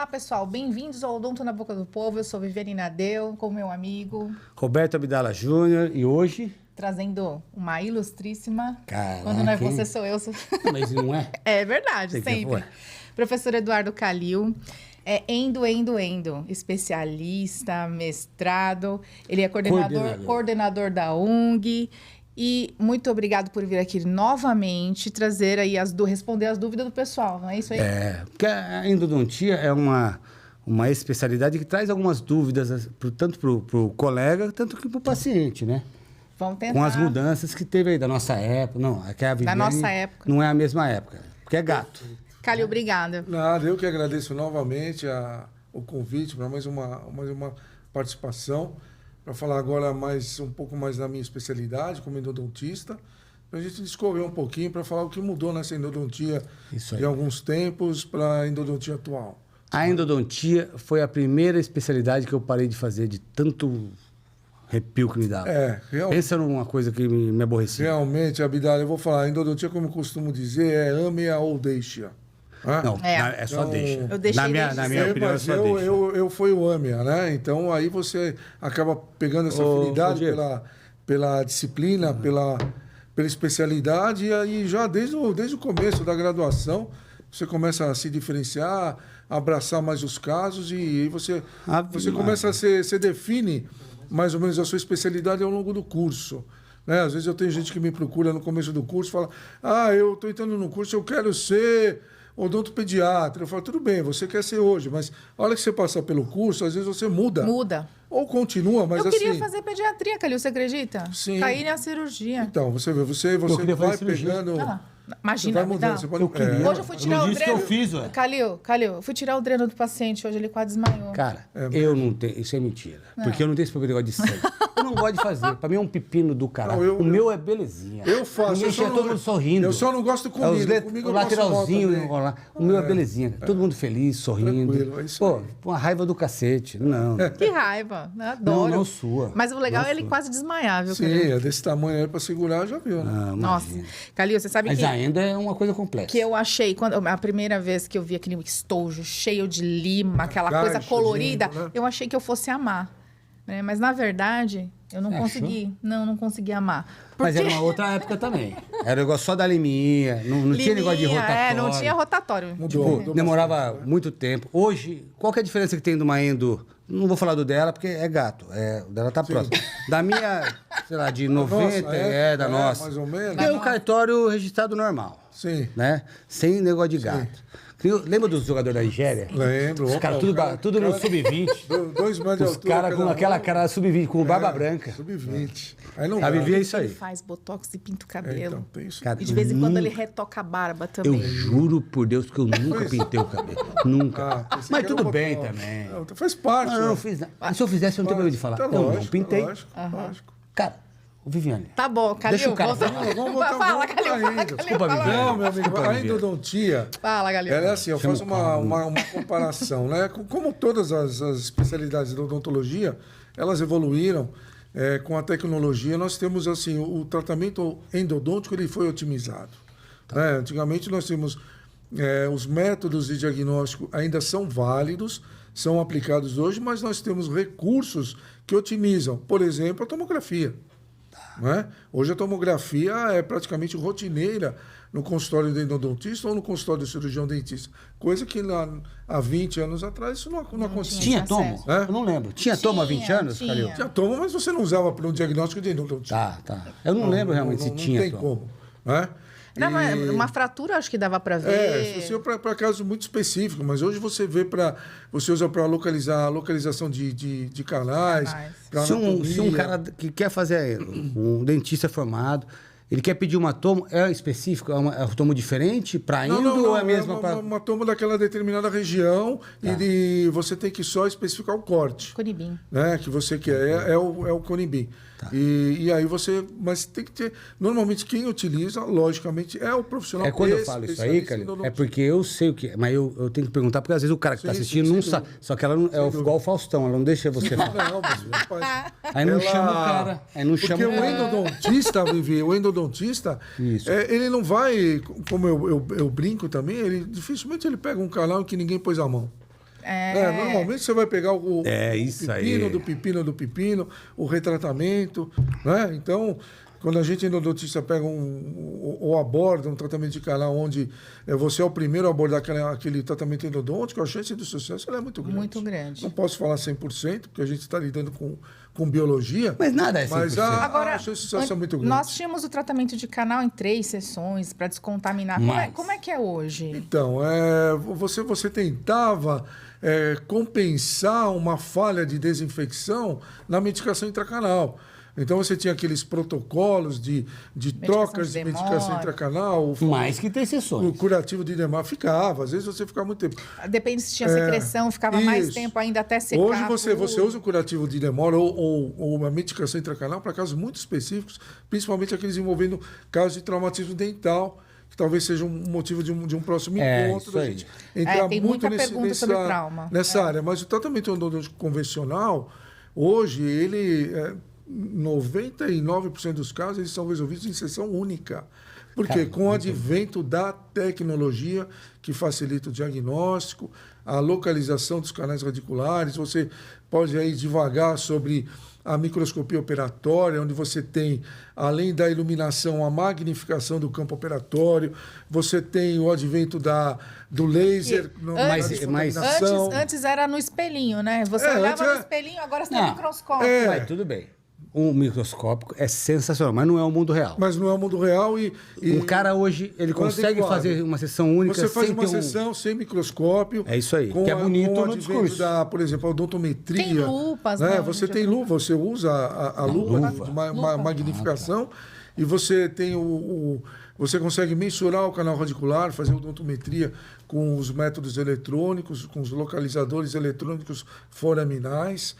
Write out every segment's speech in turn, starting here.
Olá, pessoal. Bem-vindos ao Odonto na Boca do Povo. Eu sou Viviane Nadeu, com meu amigo... Roberto Abdala Júnior. E hoje... Trazendo uma ilustríssima... Caraca, quando não é hein? você, sou eu. Não, mas não é? É verdade, Tem que- sempre. ué. Professor Eduardo Calil. É endo, especialista, mestrado. Ele é coordenador da ONG. E muito obrigado por vir aqui novamente, trazer aí responder as dúvidas do pessoal, não é isso aí? Porque a endodontia é uma especialidade que traz algumas dúvidas, tanto para o colega, tanto que para o paciente, né? Vamos tentar. Com as mudanças que teve aí da nossa época. Não, é que a Viviane nossa época. não é a mesma época, porque é gato. Calil, obrigada. Nada, eu que agradeço novamente o convite para mais uma participação, para falar agora um pouco mais da minha especialidade como endodontista, para a gente discorrer um pouquinho, para falar o que mudou nessa endodontia Isso aí. de alguns tempos para a endodontia atual. A endodontia foi a primeira especialidade que eu parei de fazer, de tanto arrepio que me dava. Pensa numa coisa que me aborrecia. Realmente, Abdala, eu vou falar, a endodontia, como eu costumo dizer, é ame-a ou deixe-a. Não, é só Então, deixa. Eu deixei Na minha opinião, é mas só deixa. eu fui o ame-a, né? Então, aí você acaba pegando essa afinidade Diego. pela disciplina, pela especialidade, e aí já desde o começo da graduação, você começa a se diferenciar, abraçar mais os casos, e aí você começa você define mais ou menos a sua especialidade ao longo do curso. Né? Às vezes eu tenho gente que me procura no começo do curso e fala, eu estou entrando no curso, eu quero ser odontopediatra. Eu falo, tudo bem, você quer ser hoje, mas a hora que você passar pelo curso, às vezes você muda. Muda. Ou continua, mas Eu assim... queria fazer pediatria, Calil, você acredita? Sim. Caí na cirurgia. Então, você vê, você queria vai fazer cirurgia. pegando... Imagina, Você vai mudando, Abdala. você pode... Eu queria. Hoje eu fui tirar não o disse que dreno. eu fiz, ué. Calil, eu fui tirar o dreno do paciente hoje, ele quase desmaiou. Cara, eu não tenho... Isso é mentira. Porque eu não tenho esse negócio de sangue. Eu não gosto de fazer. Pra mim é um pepino do caralho. O meu é belezinha. Eu faço. Ninguém chega, todo mundo sorrindo. Eu só não gosto É os comigo. Comigo o eu posso lateralzinho mal também. enrolar. O meu é belezinha. Todo mundo feliz, sorrindo. Tranquilo, é isso Pô, aí. uma raiva do cacete. Não. Que raiva, adoro. Não sua. Mas o legal Não é ele sua. quase desmaiar, viu, Sim, Calil? é desse tamanho aí pra segurar, já viu, né? Ah, Nossa. imagina. Calil, você sabe Mas que... ainda é uma coisa complexa. Que eu achei, a primeira vez que eu vi aquele estojo cheio de lima, aquela Caixa coisa colorida, de, né? eu achei que eu fosse amar. Né? Mas, na verdade, eu não consegui. Não consegui amar. Mas Porque- era uma outra época também. Era negócio só da liminha. Não tinha negócio de Liminha, rotatório. não tinha rotatório. Mudou. Demorava muito tempo. Hoje, qual que é a diferença que tem de uma endo? Não vou falar do dela, porque é gato. O dela tá próximo. Da minha, sei lá, de 90, Nossa, da nossa. mais ou menos. Tem um cartório registrado normal. Sim. Né? Sem negócio de gato. Lembra dos jogadores da Nigéria? Lembro. Os caras tudo no sub-20. 2 metros de Os altura. caras com cada aquela um. cara sub-20, com barba branca. Sub-20. Aí não A dá. Vivi é isso aí. Ele faz botox e pinta o cabelo. Então, tem isso. Cara, E de vez em quando nunca- ele retoca a barba Eu também. juro por Deus que eu nunca pintei o cabelo. Nunca. pensei Mas que tudo era bem botox. também. Não, faz parte. Não, não né? fiz nada. Se eu fizesse, eu não tenho medo de falar. Tá Eu não lógico, pintei. Lógico. Cara, o Viviane. Tá bom, Calil. Deixa o cara volta- falar. Vamos voltar Fala, um pouco Calil. Fala, ainda. Calil. Desculpa, fala. Viviane. Não, meu amigo, Desculpa, a Viviane. endodontia, Fala, Calil. ela é assim, eu Chama faço o cara. uma comparação, né? Como todas as especialidades da odontologia, elas evoluíram com a tecnologia. Nós temos, assim, o tratamento endodôntico, ele foi otimizado. Né? Antigamente, nós tínhamos os métodos de diagnóstico ainda são válidos, são aplicados hoje, mas nós temos recursos que otimizam. Por exemplo, a tomografia. Né? Hoje a tomografia é praticamente rotineira no consultório do endodontista ou no consultório do cirurgião dentista. Coisa que há 20 anos atrás isso não acontecia. Tinha Tá tomo? certo. Eu não lembro. Tinha tomo há 20 anos, tinha. Calil? Tinha tomo, mas você não usava para um diagnóstico de endodontista. Tá. Eu não lembro realmente se tinha Não tem tomo. como. Né? Não, mas E- uma fratura acho que dava pra ver. isso é para casos muito específicos, mas hoje você vê você usa para localizar a localização de canais. Canais. pra Se um anatomia. cara que quer fazer, um dentista formado, ele quer pedir uma tomo, é específico? É um tomo diferente para endo ou é a mesma para... uma toma daquela determinada região e você tem que só especificar o corte. Conibim. Né, que você quer, é o Conibim. E aí você... Mas tem que ter... Normalmente quem utiliza, logicamente, é o profissional. É quando eu falo isso aí, especialista em Calil, é odontologia. porque eu sei o que é, mas eu tenho que perguntar, porque às vezes o cara que está Sim, assistindo sim, não sem sabe. dúvida. Só que ela não, igual o Faustão, ela não deixa você falar. Não, mas rapaz, Aí não ela- chama o cara. Aí não Porque chama o endodontista, Vivi, Isso. ele não vai, como eu brinco também, dificilmente ele pega um canal que ninguém pôs a mão. Normalmente você vai pegar o pepino do pepino do pepino, o retratamento, né? Então, quando a gente endodontista pega ou aborda um tratamento de canal onde você é o primeiro a abordar aquele tratamento endodôntico, a chance de sucesso é muito grande. Muito grande. Não posso falar 100%, porque a gente está lidando com biologia. Mas nada é 100%. Mas Agora, a chance de sucesso é muito grande. Nós tínhamos o tratamento de canal em 3 sessões para descontaminar. Como é que é hoje? Então, você tentava compensar uma falha de desinfecção na medicação intracanal. Então, você tinha aqueles protocolos de trocas de medicação intracanal. Mais que ter sessões. O curativo de demora ficava. Às vezes você ficava muito tempo. Depende se tinha secreção, ficava mais tempo ainda até secar. Hoje você usa o curativo de demora ou uma medicação intracanal para casos muito específicos, principalmente aqueles envolvendo casos de traumatismo dental, que talvez seja um motivo de um próximo encontro da gente entrar tem muito muita pergunta sobre trauma. nessa área. Mas o tratamento odontológico convencional, hoje, ele... 99% dos casos eles são resolvidos em sessão única. Porque com o advento da tecnologia que facilita o diagnóstico, a localização dos canais radiculares, você pode aí divagar sobre a microscopia operatória, onde você tem, além da iluminação, a magnificação do campo operatório, você tem o advento do laser, antes era no espelhinho, né? Você olhava no espelhinho, agora você tem microscópio. Mas tudo bem. O microscópico é sensacional, mas não é o mundo real. Mas não é o mundo real e o cara hoje, ele consegue fazer uma sessão única sem Você faz uma sessão sem microscópio. É isso aí, que é bonito no discurso. Por exemplo, a odontometria. Tem lupas, né? Você tem lupa, você usa a lupa de magnificação e você tem você consegue mensurar o canal radicular, fazer odontometria com os métodos eletrônicos, com os localizadores eletrônicos foraminais.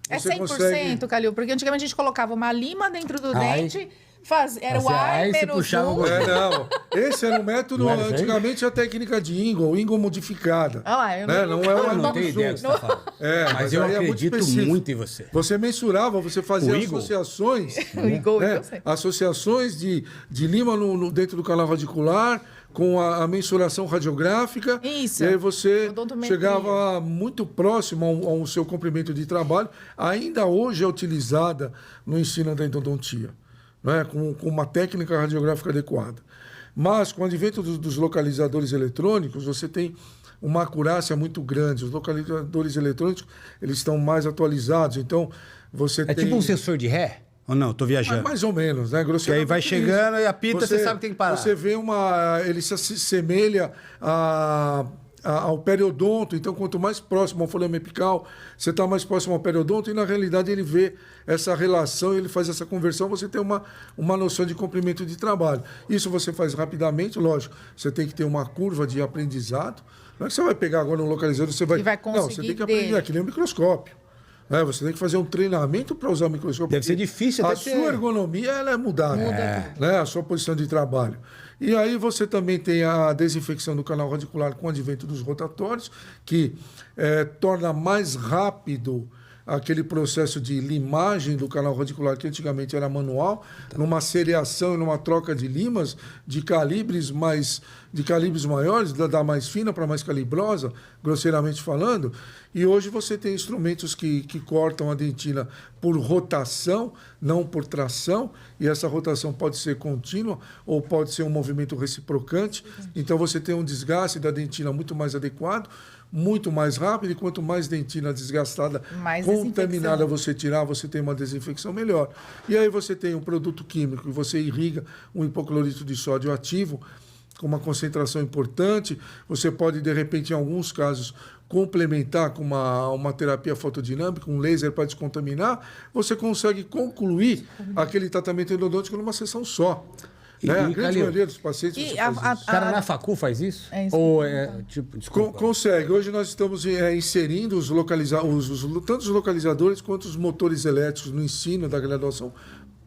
É 100%, Calil, porque antigamente a gente colocava uma lima dentro do dente, era o Aimer, o zoom. Não. Esse era o método, antigamente a técnica de Ingle modificada. Não tenho ideia do que você está falando. Mas eu acredito muito em você. Você mensurava, você fazia associações. Associações de lima dentro do canal radicular, com a mensuração radiográfica. Isso. E aí você chegava muito próximo ao seu comprimento de trabalho. Ainda hoje é utilizada no ensino da endodontia, né? Com uma técnica radiográfica adequada. Mas, com o advento dos localizadores eletrônicos, você tem uma acurácia muito grande. Os localizadores eletrônicos eles estão mais atualizados. Então, você tem... tipo um sensor de ré? Ou não? Estou viajando. Mais ou menos, né? Que aí vai chegando e apita, você sabe que tem que parar. Você vê ele se assemelha ao periodonto. Então, quanto mais próximo ao folhame apical, você está mais próximo ao periodonto e, na realidade, ele vê essa relação, ele faz essa conversão, você tem uma noção de comprimento de trabalho. Isso você faz rapidamente, lógico. Você tem que ter uma curva de aprendizado. Não é que você vai pegar agora um localizador, você vai... conseguir. Não, você tem que aprender. Aquilo é um microscópio. Você tem que fazer um treinamento para usar o microscópio. Deve ser difícil até sua ergonomia ela é mudada. Né? A sua posição de trabalho. E aí você também tem a desinfecção do canal radicular com o advento dos rotatórios, que torna mais rápido aquele processo de limagem do canal radicular que antigamente era manual, numa seriação e numa troca de limas de calibres maiores, da mais fina para mais calibrosa, grosseiramente falando. E hoje você tem instrumentos que cortam a dentina por rotação, não por tração, e essa rotação pode ser contínua ou pode ser um movimento reciprocante. Então você tem um desgaste da dentina muito mais adequado, muito mais rápido, e quanto mais dentina desgastada, contaminada você tirar, você tem uma desinfecção melhor. E aí você tem um produto químico, você irriga um hipoclorito de sódio ativo, com uma concentração importante, você pode, de repente, em alguns casos, complementar com uma terapia fotodinâmica, um laser para descontaminar, você consegue concluir aquele tratamento endodôntico numa sessão só. A grande maioria dos pacientes... O cara na facu faz isso? Ou desculpa. Consegue. Hoje nós estamos inserindo tanto os localizadores quanto os motores elétricos no ensino da graduação.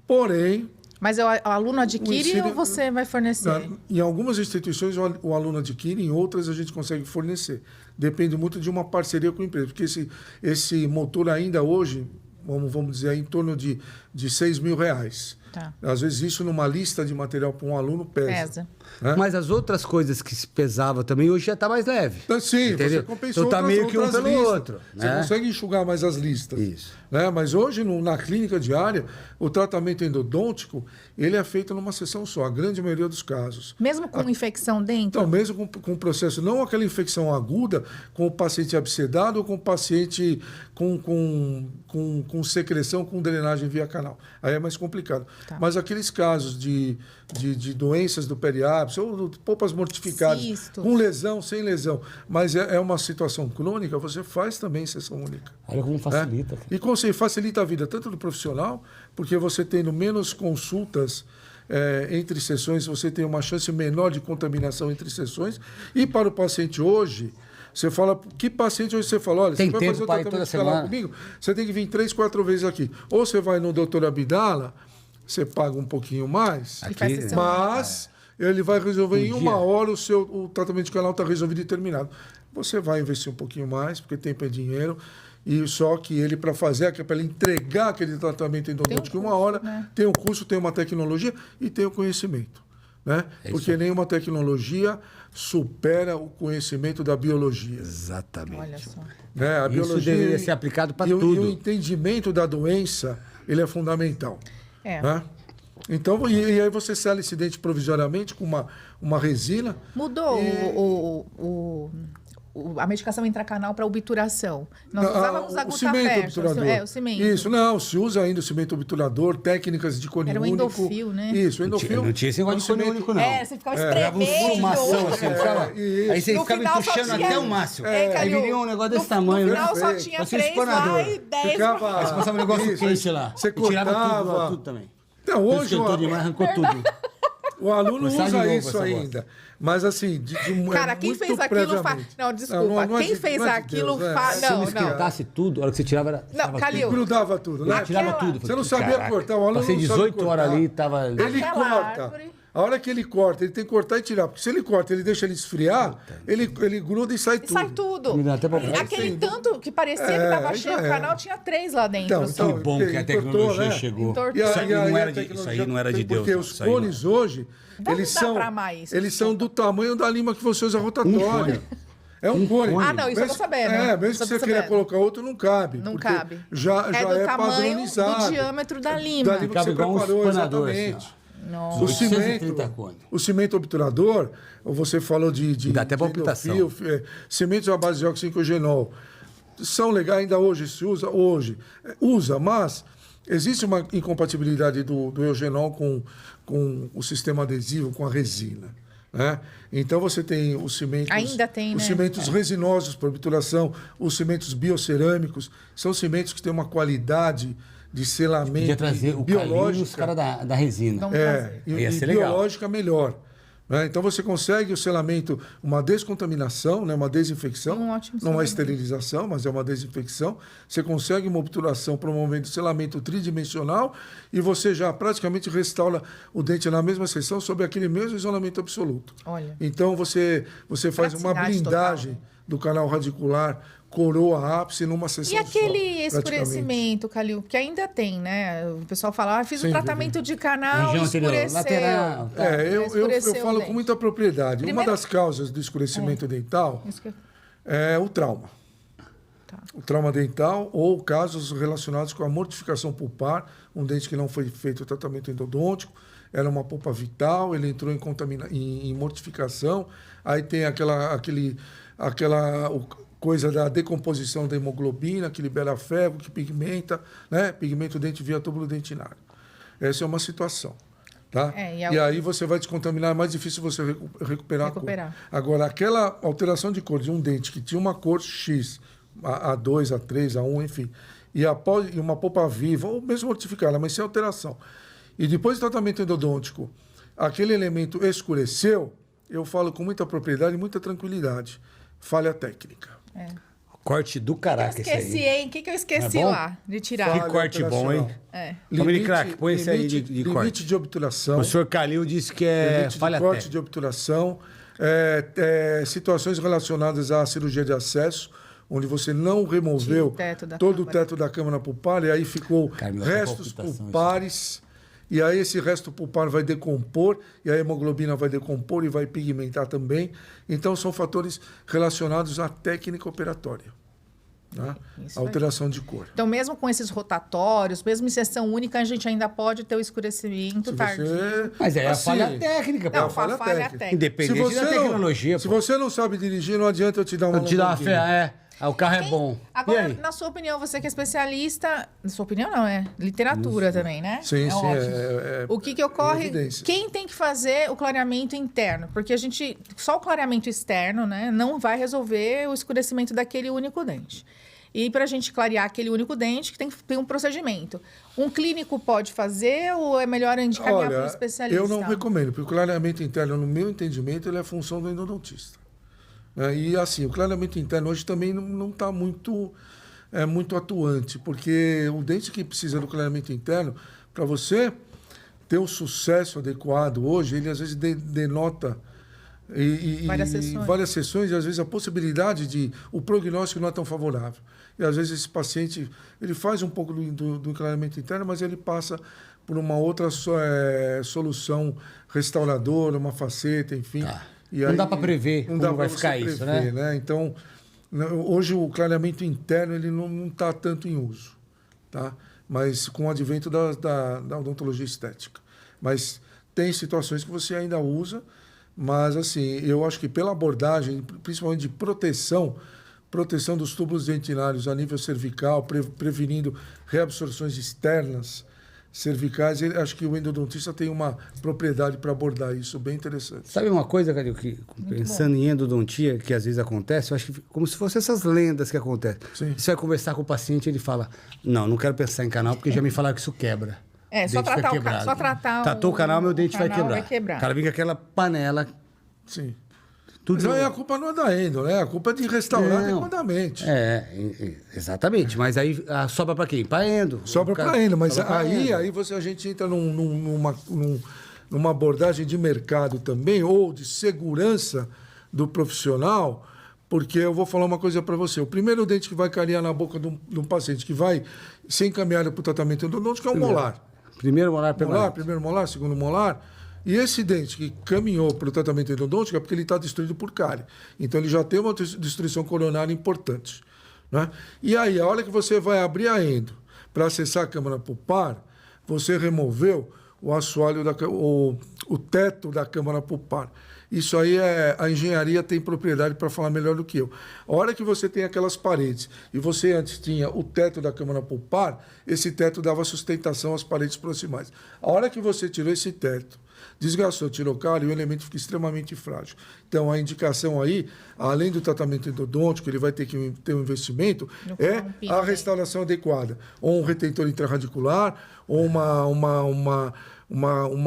Porém... Mas o aluno adquire ou você vai fornecer? Em algumas instituições o aluno adquire, em outras a gente consegue fornecer. Depende muito de uma parceria com a empresa, porque esse motor ainda hoje, vamos dizer, em torno de de R$6.000. Tá. Às vezes isso numa lista de material para um aluno pesa. Né? Mas as outras coisas que se pesavam também, hoje já está mais leve. Então, sim, entendeu? você compensou então tá meio que um outras pelo listas. outro. Você Né? consegue enxugar mais as listas. Isso. Né? Mas hoje, na clínica diária, o tratamento endodôntico, ele é feito numa sessão só, a grande maioria dos casos. Mesmo com infecção dentro? Então, mesmo com o processo, não aquela infecção aguda, com o paciente abscedado ou com o paciente com secreção, com drenagem via canal. Aí é mais complicado. Tá. Mas aqueles casos de doenças do periápice, ou polpas mortificadas, Cisto. com lesão, sem lesão, mas é uma situação crônica, você faz também sessão única. Olha como facilita. E facilita a vida tanto do profissional, porque você tendo menos consultas entre sessões, você tem uma chance menor de contaminação entre sessões. E para o paciente hoje, você fala, que paciente hoje você fala, olha, tem você vai tempo fazer o para ir tratamento toda escalar semana comigo, você tem que vir 3, 4 vezes aqui. Ou você vai no doutor Abdala, você paga um pouquinho mais, Aqui, mas ele vai resolver em Um uma dia. hora o tratamento de canal está resolvido e terminado. Você vai investir um pouquinho mais, porque tempo é dinheiro. E só que ele, para ele entregar aquele tratamento endodôntico em uma hora, né? tem um curso, tem uma tecnologia e tem o conhecimento. Né? Porque nenhuma tecnologia supera o conhecimento da biologia. Exatamente. Olha só. Né? A Isso biologia deveria ser aplicado para E tudo. o entendimento da doença, ele é fundamental. É. Né? Então, e aí você sela esse dente provisoriamente com uma resina. Mudou a medicação intracanal para obturação. Nós usávamos a o cimento Gutafert. obturador. O cimento. Isso, não, se usa ainda o cimento obturador, técnicas de cone Era o único. endofil, né? Isso, o endofil. Não tinha esse negócio de cone cimento- único, não. Você ficava Dava um espremendo. fumação assim, ficava. isso. Aí você No ficava final só entuchando tinha- até o máximo. É, Aí Calil, viria um negócio desse no tamanho, final né? só Perfeito. tinha Parecia 3 espanador. lá e 10 Ficava- Aí você passava um negócio Isso, quente lá. você E tirava cortava. tudo também. Então, Hoje hoje esquentou demais, arrancou tudo. o aluno Começar de usa novo isso essa ainda. Mas assim, Cara, quem fez aquilo faz. Não, desculpa. Quem fez aquilo faz. Se não Não, não. esquentasse tudo, a hora que você tirava era. Não, tirava Calil. tudo. Grudava tudo, né? Tirava Aquela- tudo. Você não sabia Caraca, cortar, o aluno Passei não sabe 18 horas cortar. ali, tava. Ele Aquela corta. árvore. A hora que ele corta, ele tem que cortar e tirar. Porque se ele corta, ele deixa ele esfriar, ele gruda e sai E tudo. sai tudo. Me dá até pra- Aquele tanto que parecia que tava cheio, já o canal tinha 3 lá dentro. Então, só. então, Que bom que a entortou, tecnologia né? chegou. Entortou. Isso aí não a era de- tecnologia- isso aí não era de Deus. Porque não. os Isso aí não. cones hoje, Não eles dá são, pra amar isso, eles são desculpa. do tamanho da lima que você usa rotatória. É um cone. Ah, não, isso eu tô sabendo. Mesmo Isso que eu tô você queira sabendo. colocar outro, não cabe. Não porque cabe. Já É já do é tamanho padronizado. do diâmetro da lima. Da lima que Cabe você igual um preparou, espanador, exatamente. assim, Nossa. O 830 cones. o cimento obturador, você falou de Dá até de palpitação. endofil, cimentos à base de oxigenogenol. São legais, ainda hoje se usa, mas existe uma incompatibilidade do eugenol com o sistema adesivo, com a resina. Né? Então você tem os cimentos. Ainda tem, os né? cimentos resinosos por obturação, os cimentos biocerâmicos, são cimentos que têm uma qualidade de selamento Podia trazer o Calil e os biológica. caras da resina. Vamos trazer. E Ia ser legal. biológica melhor. Né? Então você consegue o selamento, uma descontaminação, né? Uma desinfecção. Um ótimo não é selamento. esterilização, mas é uma desinfecção. Você consegue uma obturação promovendo selamento tridimensional e você já praticamente restaura o dente na mesma seção sob aquele mesmo isolamento absoluto. Olha. Então você faz uma Praticidade blindagem total. do canal radicular, coroa ápice numa sessão E aquele só, praticamente. escurecimento, Calil, que ainda tem, né? O pessoal fala, fiz o Sem tratamento de canal, Região anterior, escureceu. lateral. Eu Escureceu o falo dente. com muita propriedade. Primeiro- Uma das causas do escurecimento dental Isso que- é o trauma. Tá. O trauma dental ou casos relacionados com a mortificação pulpar, um dente que não foi feito o tratamento endodôntico, era uma polpa vital, ele entrou em mortificação, aí tem aquela coisa da decomposição da hemoglobina, que libera ferro, que pigmenta, né? Pigmenta o dente via túbulo dentinário. Essa é uma situação. Tá? E aí você vai descontaminar, é mais difícil você recuperar a cor. Agora, aquela alteração de cor de um dente que tinha uma cor X, A2, A3, A1, enfim, e uma polpa viva, ou mesmo mortificada, mas sem alteração, e depois do tratamento endodôntico, aquele elemento escureceu, eu falo com muita propriedade e muita tranquilidade. Falha técnica. Corte do caraca esse Esqueci, aí. hein? O que eu esqueci É bom? lá de tirar? Que corte bom, hein? Família Crack, põe esse aí de corte. Limite de obturação. O senhor Calil disse que é Limite falha de corte técnica. de obturação. Situações relacionadas à cirurgia de acesso, onde você não removeu todo o teto da câmara pulpar, e aí ficou restos pulpares, e aí esse resto pulpar vai decompor, e a hemoglobina vai decompor e vai pigmentar também. Então, são fatores relacionados à técnica operatória. Né? Alteração de cor. Então, mesmo com esses rotatórios, mesmo em sessão única, a gente ainda pode ter o escurecimento tardio. Mas é a falha técnica. Não, a falha técnica. Independente da tecnologia. Se você não sabe dirigir, não adianta eu te dar uma o carro é bom. Agora, na sua opinião, você que é especialista... Na sua opinião, não, é literatura também, né? Sim, o que ocorre? Quem tem que fazer o clareamento interno? Porque só o clareamento externo, né, não vai resolver o escurecimento daquele único dente. E para a gente clarear aquele único dente, tem que ter um procedimento. Um clínico pode fazer ou é melhor indicar para um especialista? Eu não recomendo, porque o clareamento interno, no meu entendimento, ele é função do endodontista. E assim, o clareamento interno hoje também não está muito atuante, porque o dente que precisa do clareamento interno, para você ter um sucesso adequado hoje, ele às vezes denota várias sessões, e às vezes a possibilidade de... O prognóstico não é tão favorável. E às vezes esse paciente, ele faz um pouco do clareamento interno, mas ele passa por uma outra solução restauradora, uma faceta, enfim... E não dá para prever como vai ficar isso, né? Então, hoje o clareamento interno ele não está tanto em uso, tá? Mas com o advento da odontologia estética. Mas tem situações que você ainda usa, mas assim, eu acho que pela abordagem, principalmente de proteção dos túbulos dentinários a nível cervical, prevenindo reabsorções externas cervicais, acho que o endodontista tem uma propriedade para abordar isso bem interessante. Sabe uma coisa, Calil, que pensando em endodontia, que às vezes acontece, eu acho que como se fossem essas lendas que acontecem. Sim. Você vai conversar com o paciente, ele fala, não quero pensar em canal, porque já me falaram que isso quebra. Só tratar Tratou o canal, meu dente vai quebrar. O cara vem com aquela panela. Sim. Tudo a culpa não é da endo, né? A culpa é de restaurar adequadamente. Exatamente. Mas aí sobra para quem? Para endo. Sobra para endo, mas aí a gente entra numa abordagem de mercado também, ou de segurança do profissional, porque eu vou falar uma coisa para você. O primeiro dente que vai carinhar na boca de um paciente que vai ser encaminhado para o tratamento endodôntico é o molar. Primeiro molar permanente. Primeiro molar, segundo molar. E esse dente que caminhou para o tratamento endodôntico é porque ele está destruído por cárie. Então, ele já tem uma destruição coronária importante. Né? E aí, a hora que você vai abrir a endo para acessar a câmara pulpar, você removeu o assoalho, o teto da câmara pulpar. Isso aí a engenharia tem propriedade para falar melhor do que eu. A hora que você tem aquelas paredes e você antes tinha o teto da câmara pulpar, esse teto dava sustentação às paredes proximais. A hora que você tirou esse teto, desgastou, tirou cárie, o elemento fica extremamente frágil. Então, a indicação aí, além do tratamento endodôntico, ele vai ter que ter um investimento, a restauração adequada. Ou um retentor intrarradicular, ou uma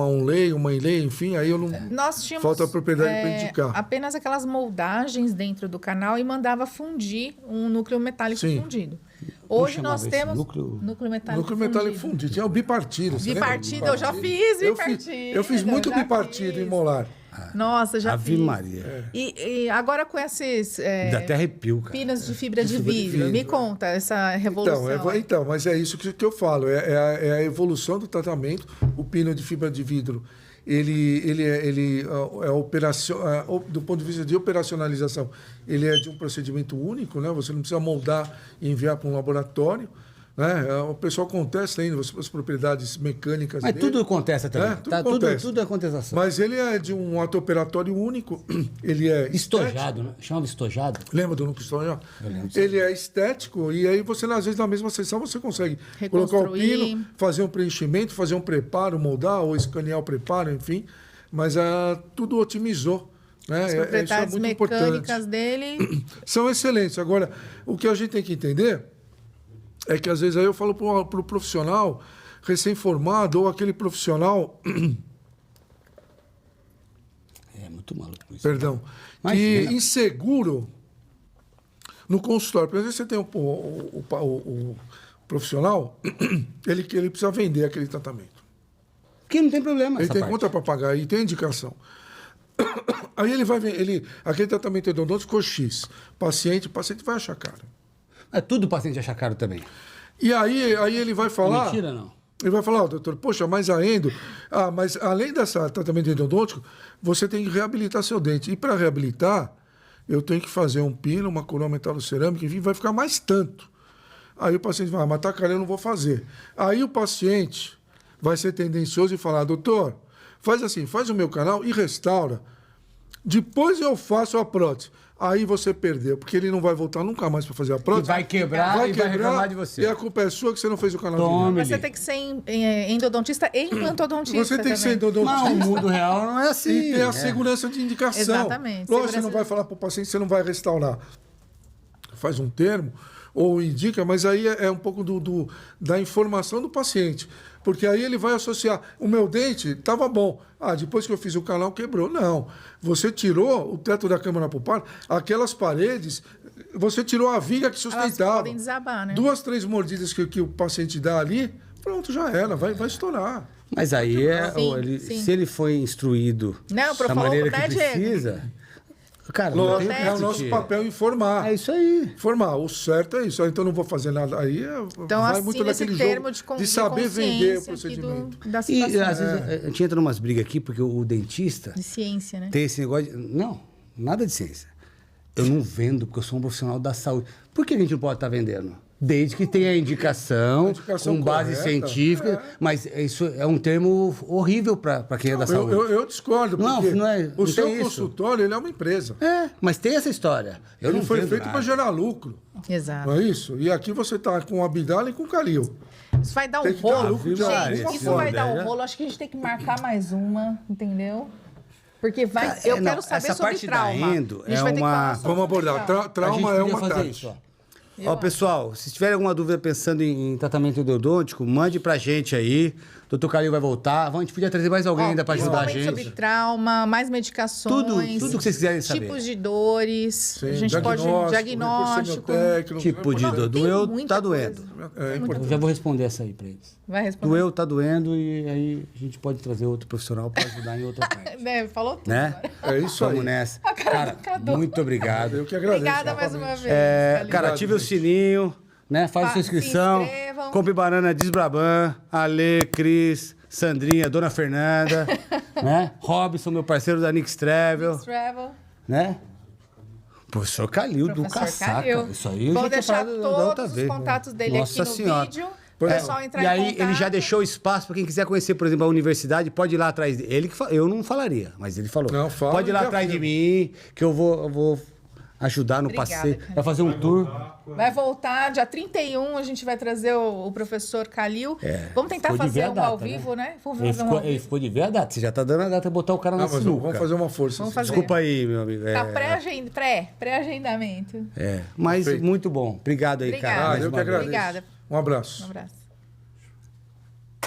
onlay, uma inlay, enfim, aí eu não... Nós tínhamos, falta a propriedade para indicar. Apenas aquelas moldagens dentro do canal e mandava fundir um núcleo metálico fundido. Hoje nós temos núcleo metálico fundido. Tinha o bipartido. Bipartido, eu já fiz bipartido. Eu fiz muito bipartido em molar. Nossa, já Ave fiz. Maria. E agora com esses dá até arrepio, cara. pinas de fibra de vidro, me conta essa revolução. Então, mas é isso que eu falo, é a evolução do tratamento. O pino de fibra de vidro, ele é operacional, do ponto de vista de operacionalização, ele é de um procedimento único, né? Você não precisa moldar e enviar para um laboratório. Né? O pessoal contesta ainda as propriedades mecânicas Mas dele. tudo acontece também. Tudo é contestação. Mas ele é de um ato operatório único. Ele é estojado, né? Chamava estojado. Lembra do núcleo estojado? Ele é estético e aí você, às vezes, na mesma sessão, você consegue colocar o pino, fazer um preenchimento, fazer um preparo, moldar ou escanear o preparo, enfim. Mas tudo otimizou. Né? As propriedades isso é muito mecânicas importante. dele... São excelentes. Agora, o que a gente tem que entender... é que, às vezes, aí eu falo para o profissional recém-formado ou aquele profissional... É muito maluco isso. Perdão. Que inseguro no consultório. Porque, às vezes, você tem o profissional, ele precisa vender aquele tratamento. Que não tem problema. Ele tem conta para pagar e tem indicação. Aí ele vai ver, aquele tratamento endodôntico ficou X. O paciente vai achar caro. É tudo paciente acha caro também. E aí ele vai falar... Mentira, não. Ele vai falar, doutor, poxa, mas a endo... mas além desse tratamento endodôntico, você tem que reabilitar seu dente. E para reabilitar, eu tenho que fazer um pino, uma coroa metalocerâmica, enfim, vai ficar mais tanto. Aí o paciente vai, mas tá caro, eu não vou fazer. Aí o paciente vai ser tendencioso e falar, doutor, faz assim, faz o meu canal e restaura. Depois eu faço a prótese. Aí você perdeu, porque ele não vai voltar nunca mais para fazer a prótese. E vai quebrar vai reclamar de você. E a culpa é sua que você não fez o canal direito. Você tem que ser endodontista e implantodontista. Você tem também. que ser endodontista. Não, o mundo real não é assim. E ter a segurança de indicação. Exatamente. Lógico, você não vai falar para o paciente que você não vai restaurar. Faz um termo ou indica, mas aí é um pouco da informação do paciente. Porque aí ele vai associar, o meu dente estava bom. Depois que eu fiz o canal, quebrou. Não. Você tirou o teto da câmara pulpar, aquelas paredes, você tirou a viga que sustentava. Elas podem desabar, né? 2, 3 mordidas que o paciente dá ali, pronto, já era, vai estourar. Mas aí, se ele foi instruído da maneira que precisa... Cara, lógico, é o nosso papel informar. É isso aí. Informar. O certo é isso. Então, não vou fazer nada. Aí então, vai assim, muito naquele jogo de saber vender o procedimento. E, às vezes, a gente entra numas brigas aqui, porque o dentista... De ciência, né? Tem esse negócio de... Não, nada de ciência. Eu não vendo, porque eu sou um profissional da saúde. Por que a gente não pode estar vendendo? Desde que tenha indicação com base científica, mas isso é um termo horrível para quem é da saúde. Eu discordo, porque não é, o seu consultório ele é uma empresa. Mas tem essa história. Ele não foi feito para gerar lucro. Exato. Não é isso? E aqui você está com o Abdala e com o Calil. Isso vai dar um rolo. Gente, isso vai dar um rolo. Acho que a gente tem que marcar mais uma, entendeu? Porque vai. Eu quero saber sobre trauma. Vamos abordar. Trauma é uma taxa. Ó, pessoal, se tiver alguma dúvida pensando em tratamento endodôntico, mande pra gente aí. Doutor Calil vai voltar. A gente podia trazer mais alguém ainda pra ajudar a gente. Sobre trauma, mais medicações. Tudo que vocês quiserem saber. Tipos de dores. Sim, a gente pode diagnóstico. Tipo de dor. Doeu, tá doendo. Eu já vou responder essa aí pra eles. Vai responder. Doeu, tá doendo e aí a gente pode trazer outro profissional pra ajudar em outra parte. Falou tudo. Né? É isso aí. Vamos nessa. Cara, muito obrigado. Eu que agradeço. Obrigada mais uma vez. Cara, ative o sininho, né? Faz sua inscrição. Compre banana Desbraban, Ale, Cris, Sandrinha, Dona Fernanda, né? Robson, meu parceiro da Nix Travel. Né? Professor Calil do Caçaca. Isso aí eu vou já deixar todos os contatos dele aqui no vídeo. Pessoal entrar e aí ele já deixou espaço para quem quiser conhecer, por exemplo, a universidade, pode ir lá atrás dele. Eu não falaria, mas ele falou. Não, fala, pode ir lá atrás de mim, que eu vou ajudar no passeio. Vai fazer um tour. Vai voltar, dia 31 a gente vai trazer o professor Calil. Vamos tentar fazer um ao vivo, né? Ele ficou de ver a data. Você já tá dando a data, botar o cara na sinuca. Vamos fazer uma força. Desculpa aí, meu amigo. Tá pré-agendamento. Mas muito bom. Obrigado aí, cara. Eu que agradeço. Obrigada. Um abraço. Um abraço.